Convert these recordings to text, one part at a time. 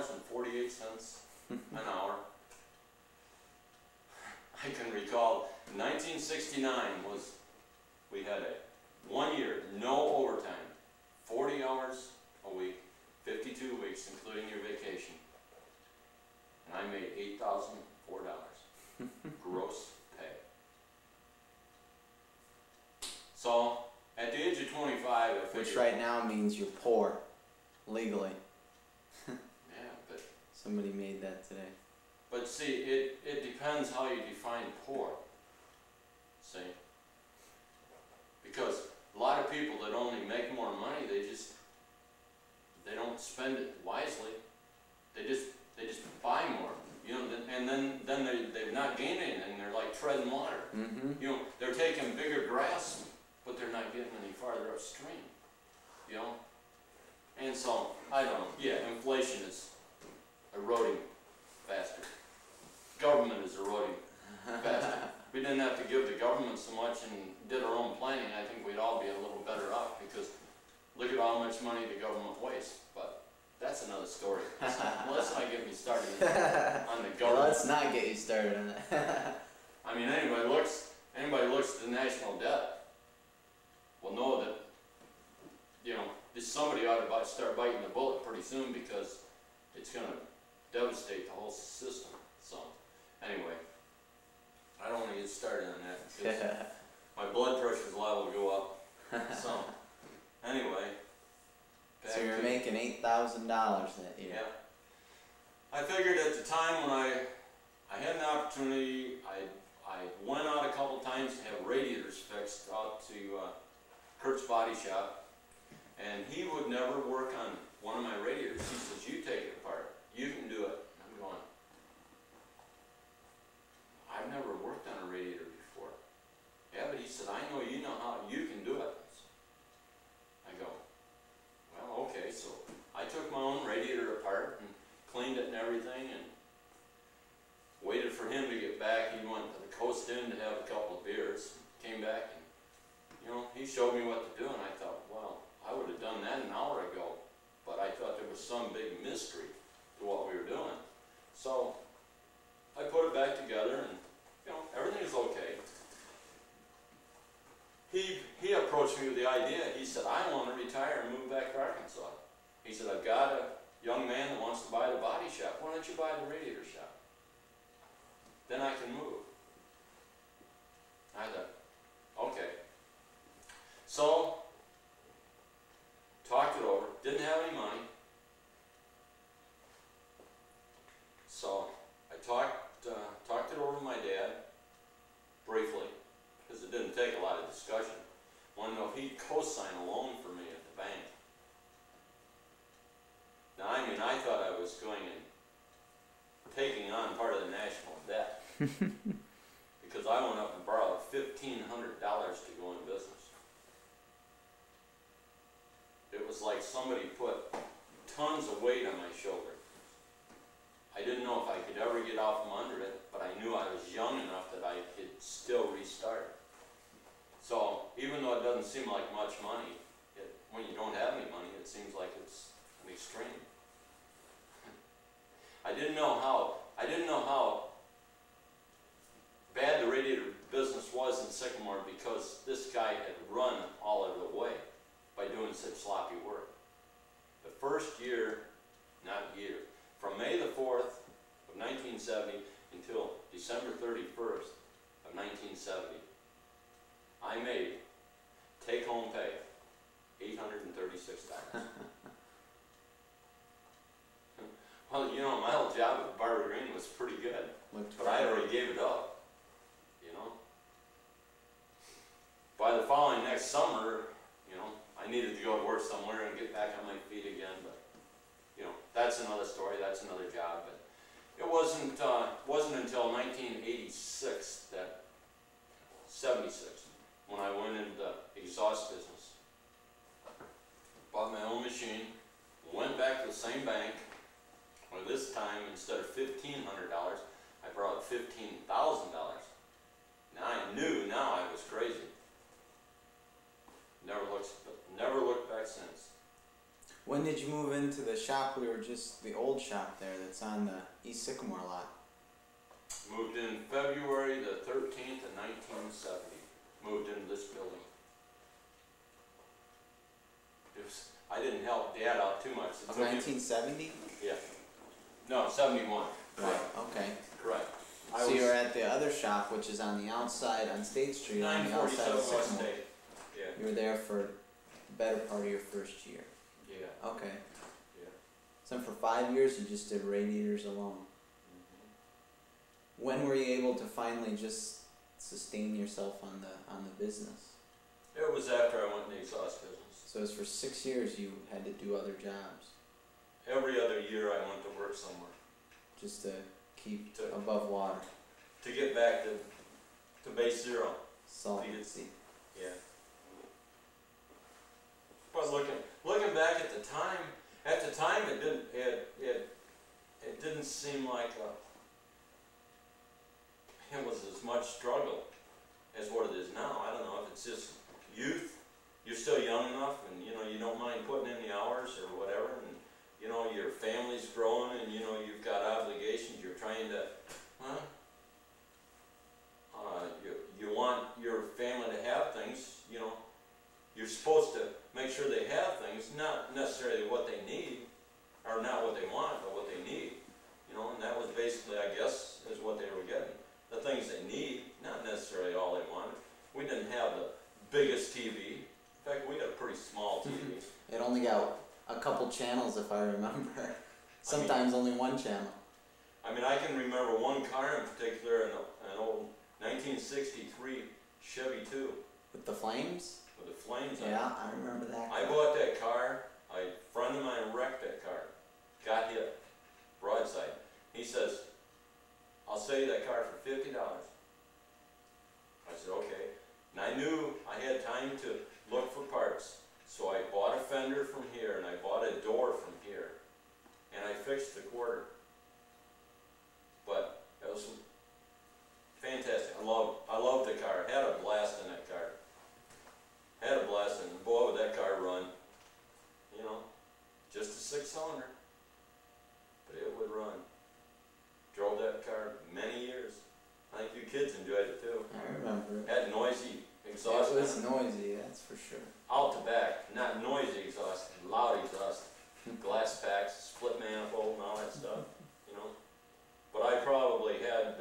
$14.48 an hour. I can recall 1969 was, we had a 1 year, no overtime, 40 hours a week, 52 weeks, including your vacation. And I made $8,004 gross pay. So, at the age of 25, I figured... Which right now means you're poor, legally. Yeah, but... Somebody made that today. But see, it depends how you define poor. See? Because a lot of people that only make more money, they don't spend it wisely. They just buy more. You know, and then they've not gained anything. They're like treading water. Mm-hmm. You know, they're taking bigger grasp, but they're not getting any farther upstream. You know? And so, I don't know. Yeah, inflation is eroding faster. Government is eroding faster. If we didn't have to give the government so much and did our own planning, I think we'd all be a little better off, because look at how much money the government wastes. But that's another story. Let's not get me started on the government. Let's not get you started on that. I mean, anybody looks at the national debt will know that, you know, somebody ought to start biting the bullet pretty soon, because it's going to devastate the whole system. So, anyway, I don't want to get started on that, because my blood pressure's liable to go up. So, anyway. So you're making $8,000 that year. Yeah. I figured at the time when I had an opportunity, I went out a couple times to have radiators fixed out to Kurt's Body Shop, and he would never work on one of my radiators. He says, "You take it apart. You can do it." I'm going, "I've never worked on a radiator before." "Yeah, but," he said, "I know you know how. You can do it." I go, "Well, okay." So I took my own radiator apart and cleaned it and everything, and waited for him to get back. He went to the Coast Inn to have a couple of beers. Came back, and you know, he showed me what to do, and I thought, well, I would have done that an hour ago, but I thought there was some big mystery to what we were doing. So I put it back together, and you know, everything is okay. He approached me with the idea. He said, "I want to retire and move back to Arkansas." He said, "I've got a young man that wants to buy the body shop. Why don't you buy the radiator shop? Then I can move." I thought, okay. So, talked it over. Didn't have any money. So, I talked it over with my dad, briefly, because it didn't take a lot of discussion. Wanted to know if he'd co-sign a loan for me at the bank. Now, I mean, I thought I was going and taking on part of the national debt. Because I went up and borrowed $1,500 to go in business. It was like somebody put tons of weight on my shoulder. I didn't know if I could ever get out from under it, but I knew I was young enough that I could still restart. So, even though it doesn't seem like much money, when you don't have any money, it seems like it's an extreme. I didn't know how bad the radiator business was in Sycamore, because this guy had run all of the way by doing such sloppy work. The first year, from May the 4th of 1970 until December 31st of 1970, I made take-home pay $836. Well, you know, my old job at Barber Green was pretty good, but I already gave it up, you know. By the following next summer, you know, I needed to go to work somewhere and get back on my feet again, but, you know, that's another story, that's another job. But it wasn't until 1986, 76, when I went into the exhaust business. Bought my own machine, went back to the same bank. Well, this time, instead of $1,500, I borrowed $15,000. Now I knew I was crazy. Never looked back since. When did you move into the shop? We were just the old shop there that's on the East Sycamore lot. Moved in February the 13th of 1970. Moved into this building. I didn't help Dad out too much. Of 1970? Yeah. No, 71. Right, okay. Correct. So you were at the other shop, which is on the outside on State Street, on the outside of 947 West Sycamore. State. Yeah. You were there for the better part of your first year. Yeah. Okay. Yeah. So for 5 years you just did radiators alone. Mm-hmm. When were you able to finally just sustain yourself on the business? It was after I went in the exhaust business. So it was for 6 years you had to do other jobs. Every other year I went to work somewhere. Just to keep above water. To get back to base zero. Solvency. Yeah. But looking back at the time it didn't seem like it was as much struggle as what it is now. I don't know if it's just youth. You're still young enough, and you don't mind putting in the hours or whatever, and your family's growing, and you've got obligations. You're trying to, you want your family to have things. You're supposed to make sure they have things, not necessarily what they need, or not what they want, but what they need. And that was basically, I guess, is what they were getting. The things they need, not necessarily all they wanted. We didn't have the biggest TV. In fact, we got a pretty small TV. It only got a couple channels, if I remember. Sometimes only one channel. I mean, I can remember one car in particular, an old 1963 Chevy 2. With the flames? With the flames on it. Yeah, I remember that car. I bought that car. A friend of mine wrecked that car. Got hit. Broadside. He says, I'll sell you that car for $50. I said, okay. And I knew I had time to look for parts. So I bought a fender from here, and I bought a door from here. And I fixed the quarter. But it was fantastic. I loved the car. Had a blast in that car. Had a blast, and boy, would that car run. Just a 6-cylinder. But it would run. Drove that car many years. I think you kids enjoyed it too. I remember it. Had noisy exhaust. It was noisy, that's for sure. Out to back, not noisy exhaust, loud exhaust. Glass packs, split manifold, and all that stuff. But I probably had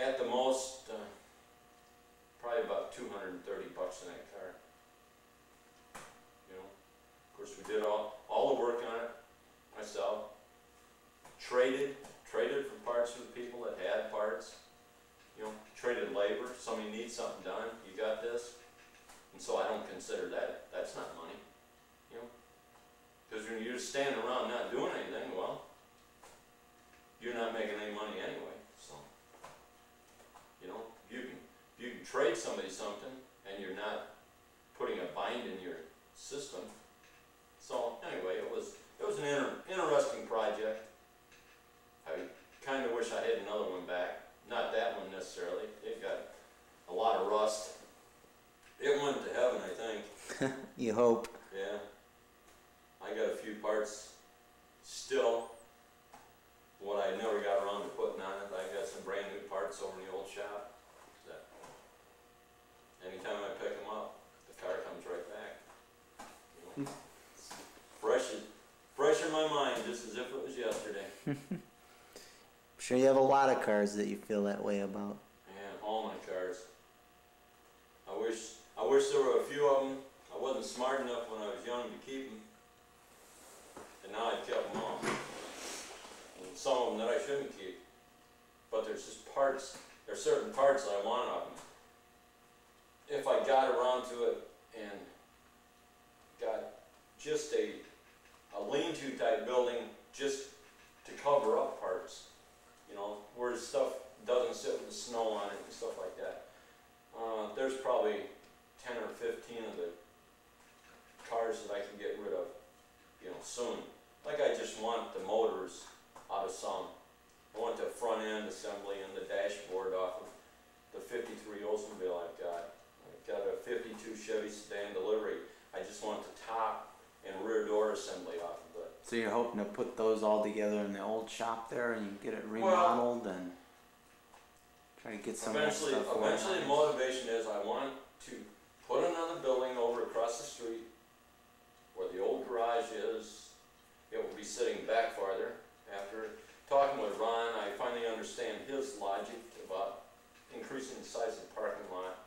at the most probably about $230 in that car. Of course, we did all the work on it myself. Traded for parts with people that had parts. Traded labor. Somebody needs something done. You got this, and so I don't consider that's not money. Because when you're just standing around not doing anything, well, you're not making any money anyway. So you can trade somebody something, and you're not putting a bind in your system. So anyway, it was an interesting project. I kind of wish I had another one back. Not that one necessarily. It got a lot of rust. It went to heaven, I think. You hope. Yeah. I got a few parts still. What I never got around to putting on it. I got some brand new parts over in the old shop. Anytime I pick them up, the car comes right back. Fresh in my mind, just as if it was yesterday. I'm sure you have a lot of cars that you feel that way about. Man, all my cars. I wish there were a few of them. I wasn't smart enough when I was young to keep them. And now I've kept them all. And some of them that I shouldn't keep. But there's just parts, there's certain parts that I want of them. If I got around to it and got just a lean-to type building just to cover up parts, where stuff doesn't sit with the snow on it and stuff like that. There's probably 10 or 15 of the cars that I can get rid of, soon. Like I just want the motors out of some. I want the front end assembly and the dashboard off of the 53 Oldsmobile I've got. I've got a 52 Chevy sedan delivery. I just want the top and rear door assembly off of it. So you're hoping to put those all together in the old shop there, and you get it remodeled and try to get some of that stuff Eventually the motivation is I want to put another building over across the street where the old garage is. It will be sitting back farther. After talking with Ron, I finally understand his logic about increasing the size of the parking lot,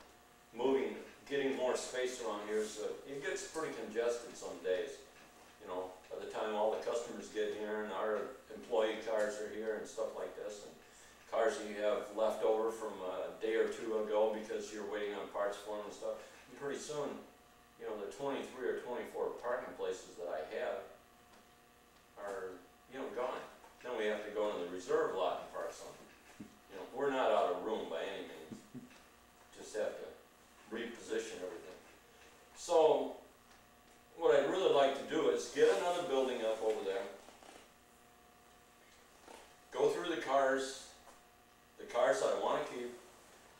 getting more space around here, so it gets pretty congested some days. You know, by the time all the customers get here and our employee cars are here and stuff like this, and cars that you have left over from a day or two ago because you're waiting on parts for them and stuff, and pretty soon, you know, the 23 or 24 parking places that I have are, you know, gone. Then we have to go into the reserve lot and park some. You know, we're not out of room by any means. Just have to reposition everything. So, what I'd really like to do is get another building up over there, go through the cars that I want to keep,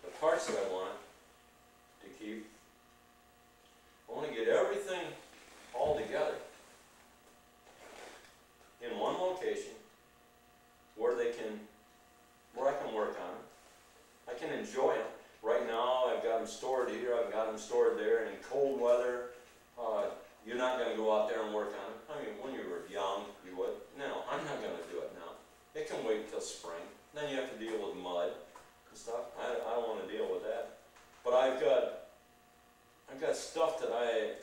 the parts that I want to keep. I want to get everything all together in one location where I can work on it. I can enjoy it. Right now I've got them stored here, I've got them stored there, and in cold weather, you're not going to go out there and work on it. I mean, when you were young, you would. No, I'm not going to do it now. It can wait till spring. Then you have to deal with mud and stuff. I don't want to deal with that. But I've got stuff that I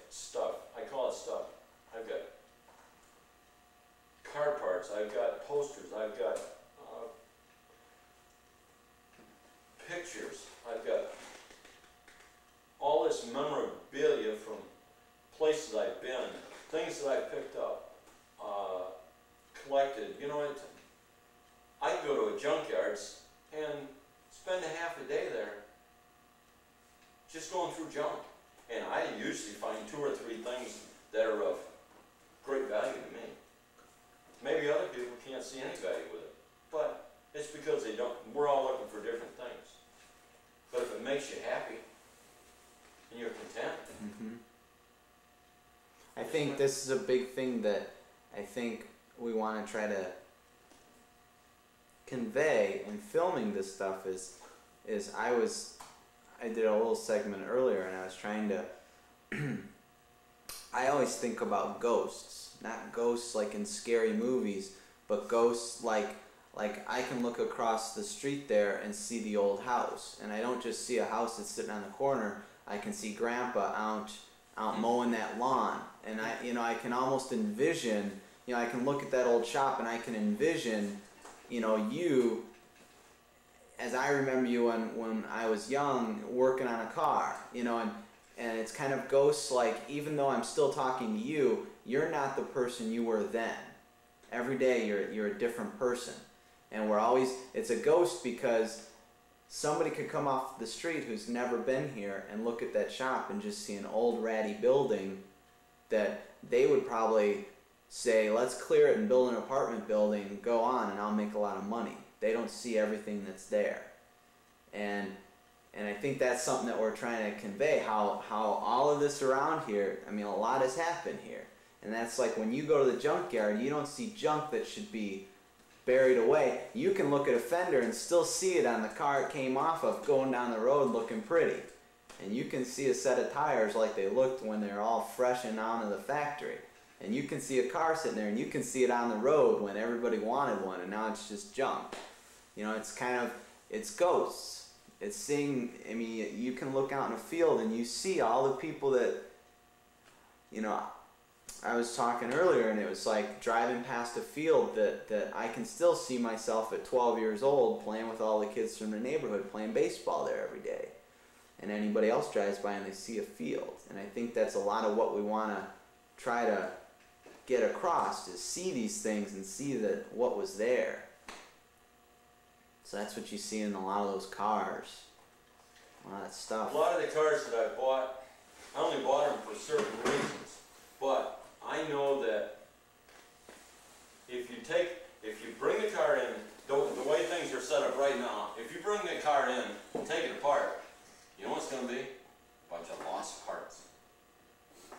call it stuff. I've got car parts, I've got posters, I've got pictures, I've got all this memorabilia from places I've been, things that I picked up, collected. You know, I can go to a junkyards and spend a half a day there just going through junk. And I usually find 2 or 3 things that are of great value to me. Maybe other people can't see any value with it, but it's because they don't. We're all looking for different things. But if it makes you happy and you're content. Mm-hmm. I think this is a big thing that I think we want to try to convey in filming this stuff is I did a little segment earlier and I was trying to I always think about ghosts, not ghosts like in scary movies, but ghosts like I can look across the street there and see the old house, and I don't just see a house that's sitting on the corner. I can see Grandpa out mowing that lawn, and I can almost envision, I can look at that old shop and I can envision, you, as I remember you when I was young, working on a car, and it's kind of ghosts like, even though I'm still talking to you, you're not the person you were then. Every day you're a different person. And it's a ghost because somebody could come off the street who's never been here and look at that shop and just see an old ratty building that they would probably say, let's clear it and build an apartment building, go on, and I'll make a lot of money. They don't see everything that's there. And I think that's something that we're trying to convey, how all of this around here, a lot has happened here. And that's like when you go to the junkyard, you don't see junk that should be buried away. You can look at a fender and still see it on the car it came off of going down the road looking pretty. And you can see a set of tires like they looked when they're all fresh and out of the factory. And you can see a car sitting there and you can see it on the road when everybody wanted one and now it's just junk. It's ghosts. It's seeing, you can look out in a field and you see all the people that, I was talking earlier and it was like driving past a field that I can still see myself at 12 years old playing with all the kids from the neighborhood, playing baseball there every day. And anybody else drives by and they see a field. And I think that's a lot of what we want to try to get across, is see these things and see what was there. So that's what you see in a lot of those cars, a lot of that stuff. A lot of the cars that I bought, I only bought them for certain reasons, but I know that if you bring the car in, the way things are set up right now, if you bring the car in and take it apart, you know what's going to be? A bunch of lost parts.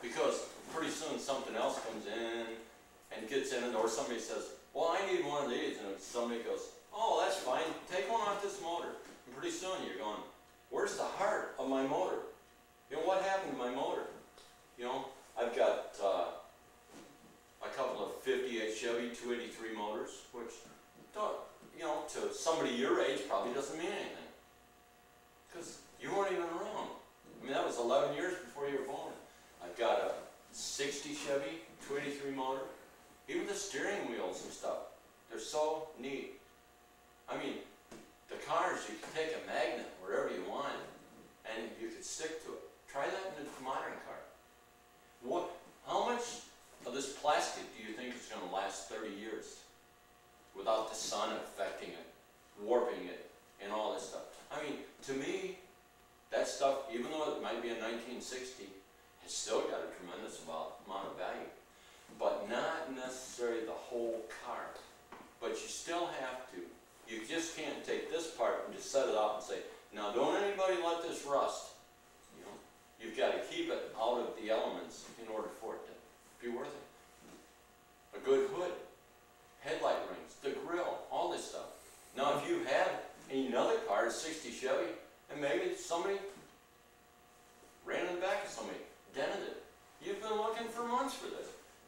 Because pretty soon something else comes or somebody says, well, I need one of these, and somebody goes, oh, that's fine, take one off this motor. And pretty soon you're going, where's the heart of my motor? You know, what happened to my motor? You know, I've got a couple of 58 Chevy 283 motors, which, don't, you know, to somebody your age probably doesn't mean anything. Because you weren't even around. I mean, that was 11 years before you were born. I've got a 60 Chevy 283 motor. Even the steering wheels and stuff, they're so neat. I mean, the cars, you can take a magnet wherever you want, and you could stick to it. Try that in a modern car. How much of this plastic do you think is going to last 30 years without the sun affecting it, warping it, and all this stuff? I mean, to me, that stuff, even though it might be a 1960, has still got a tremendous amount of value. But not necessarily the whole car. But you still have to. You just can't take this part and just set it out and say, now don't anybody let this rust. You know, you've got to keep it out of the elements in order for it to be worth it. A good hood, headlight rings, the grill, all this stuff. Now if you had another car, a 60 Chevy, and maybe somebody ran in the back of somebody, dented it. You've been looking for months for this.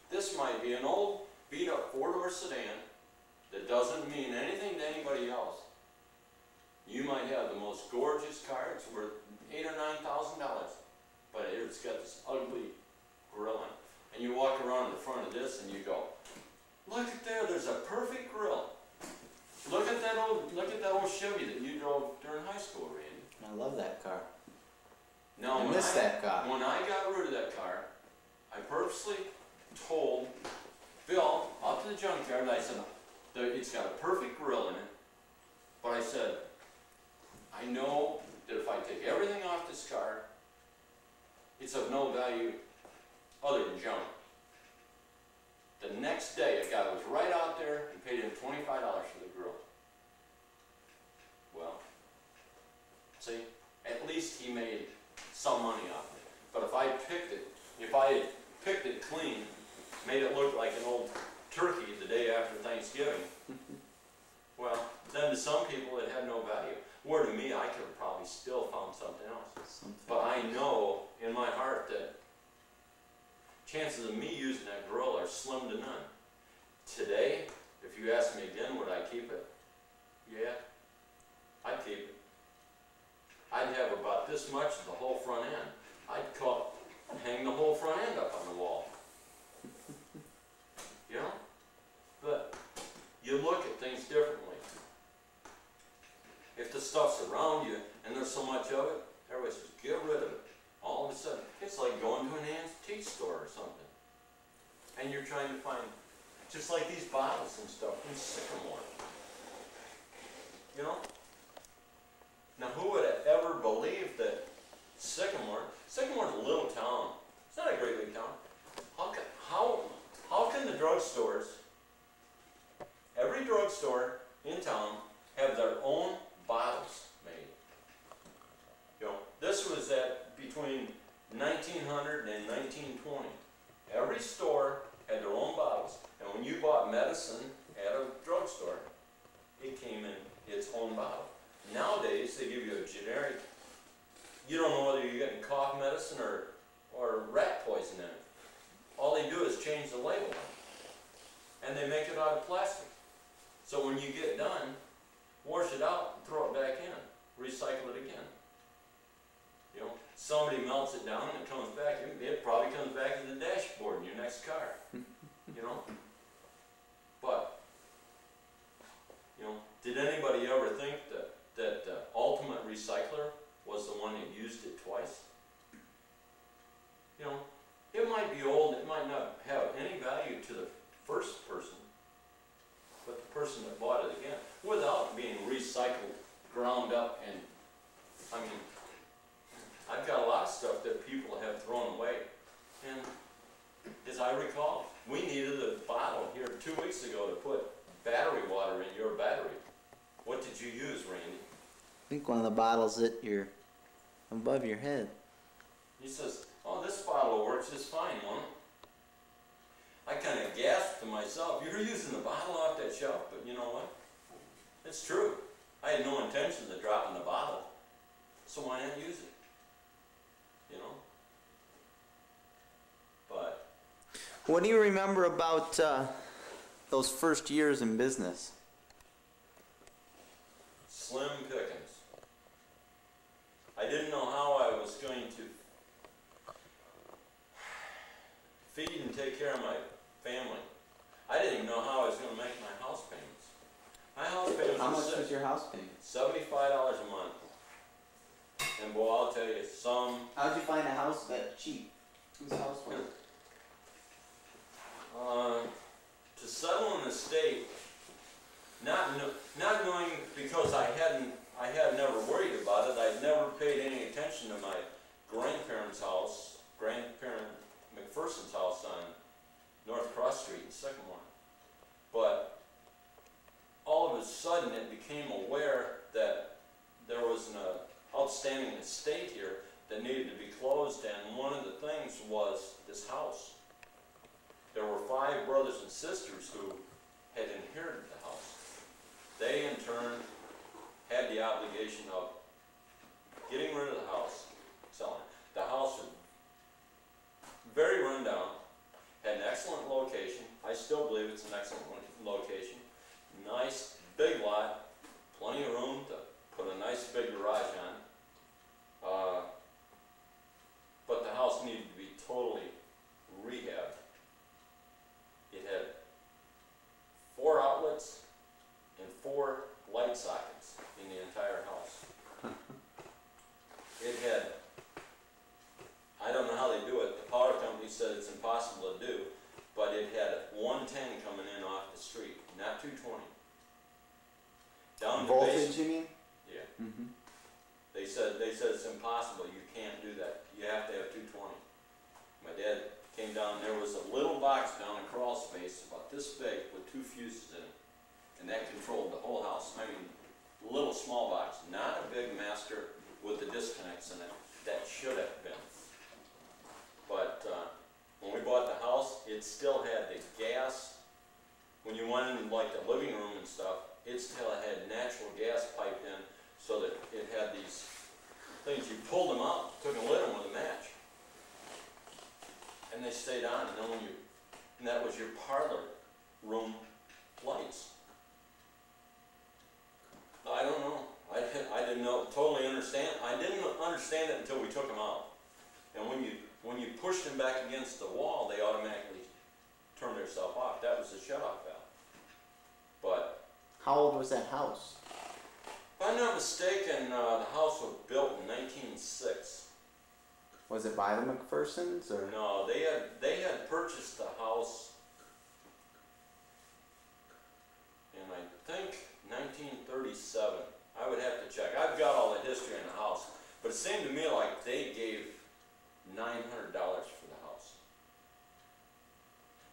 This might be an old beat-up four-door sedan that doesn't mean anything to anybody else. You might have the most gorgeous car. It's worth $8,000 or $9,000, but it's got this ugly grill on it. And you walk around in the front of this and you go, look at there, there's a perfect grill. Look at that old Chevy that you drove during high school, Randy. I love that car. Now, I miss that car. When I got rid of that car, I purposely told Bill out to the junkyard, I said, it's got a perfect grill in it, but I said, I know that if I take everything off this car, it's of no value other than junk. The next day, a guy was right out there and paid him $25 for the grill. Well, see, at least he made some money off it. But if I had picked it clean, made it look like an old turkey the day after Thanksgiving, well, then to some people it had no value. Or to me, I could have probably still found something else. But I know in my heart that chances of me using that grill are slim to none. Today, if you ask me again, would I keep it? Yeah, I'd keep it. I'd have about this much of the whole front end. I'd hang the whole front end up on the wall. You know? But you look at things differently. If the stuff's around you and there's so much of it, everybody says, get rid of it. All of a sudden, it's like going to an antique store or something. And you're trying to find, just like these bottles and stuff from Sycamore. You know? Now, who would have ever believed that Sycamore's a little town. It's not a great big town. How can the drugstores, every drugstore in town, have their own bottles made? You know, this was between 1900 and 1920. Every store had their own bottles. And when you bought medicine at a drugstore, it came in its own bottle. Nowadays, they give you a generic, you don't know whether you're getting cough medicine or rat poison in it. All they do is change the label on it. And they make it out of plastic. So when you get done, wash it out and throw it back in. Recycle it again. You know, somebody melts it down and it comes back. It probably comes back to the dashboard in your next car. You know? But, you know, did anybody ever think that the ultimate recycler was the one that used it twice? You know, it might be old, it might not have any value to the first person, but the person that bought it again, without being recycled, ground up, and, I mean, I've got a lot of stuff that people have thrown away, and as I recall, we needed a bottle here 2 weeks ago to put battery water in your battery. What did you use, Randy? I think one of the bottles that you're above your head. He says, oh, this bottle will work just fine, won't it? I kind of gasped to myself, you're using the bottle off that shelf, but you know what? It's true. I had no intention of dropping the bottle, so why not use it? You know? But What do you remember about those first years in business? slim pickings. I didn't know how I was going to feed and take care of my family. I didn't even know how I was going to make my house payments. My house payments How much was your house payment? $75 a month. And boy, I'll tell you, How'd you find a house that cheap? Whose house was it? to settle in the state, not knowing, because I had never worried about it. I'd never paid any attention to my grandparents' house, grandparent McPherson's house on North Cross Street in Sycamore. But all of a sudden it became aware that there was an outstanding estate here that needed to be closed, and one of the things was this house. There were 5 brothers and sisters who had inherited the house. They in turn had the obligation of getting rid of the house, selling it. The house was very rundown, had an excellent location. I still believe it's an excellent location. Nice big lot, plenty of room to put a nice big garage on. But the house needed to be totally rehabbed. It had 4 outlets and 4 light sockets in the entire house. It had, I don't know how they do it, the power company said it's impossible to do, but it had 110 coming in off the street, not 220. Down the Voltage, basement, you mean? yeah. Mm-hmm. They said it's impossible, you can't do that. You have to have 220. My dad came down, there was a little box down a crawl space about this big with 2 fuses in it. And that controlled the whole house. I mean, little small box, not a big master with the disconnects in it. That should have been. But when we bought the house, it still had the gas. When you went in like the living room and stuff, it still had natural gas piped in, so that it had these things. You pulled them out, took and lit them with a match, and they stayed on. And then and that was your parlor room lights. I don't know. I didn't know, totally understand. I didn't understand it until we took them out. And when you pushed them back against the wall, they automatically turned themselves off. That was the shut-off valve. But How old was that house? if I'm not mistaken, the house was built in 1906. Was it by the McPhersons or? No, they had purchased the house in, I think, 1937. I would have to check. I've got all the history in the house, but it seemed to me like they gave $900 for the house.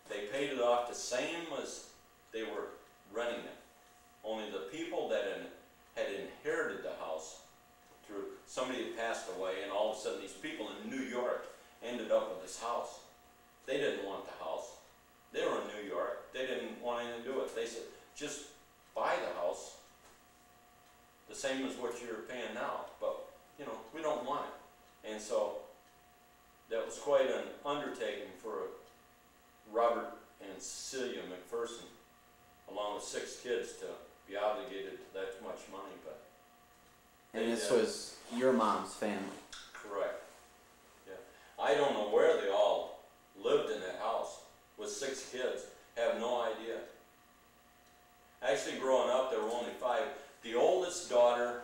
They paid it off the same as they were renting it. Only the people that had inherited the house through somebody had passed away, and all of a sudden these people in New York ended up with this house. They didn't want the house. They were in New York. They didn't want anything to do with it. They said, just buy the house, the same as what you're paying now, but you know, we don't want it. And so that was quite an undertaking for Robert and Cecilia McPherson, along with 6 kids, to be obligated to that much money. But And this was your mom's family. correct. Yeah, I don't know where they all lived in that house with 6 kids. Have no idea. Actually, growing up, there were only 5. The oldest daughter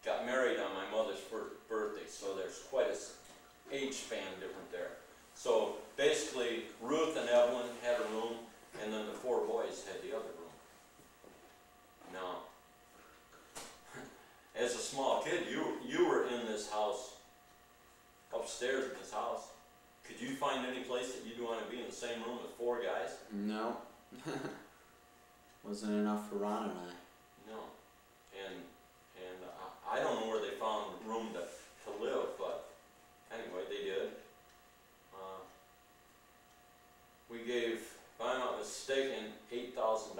got married on my mother's birthday, so there's quite a age span different there. So basically, Ruth and Evelyn had a room, and then the 4 boys had the other room. Now, as a small kid, you were in this house, upstairs in this house. Could you find any place that you'd want to be in the same room with 4 guys? No. Wasn't enough for Ron and I. No. And I don't know where they found room to live, but anyway, they did. We we gave, if I'm not mistaken, $8,000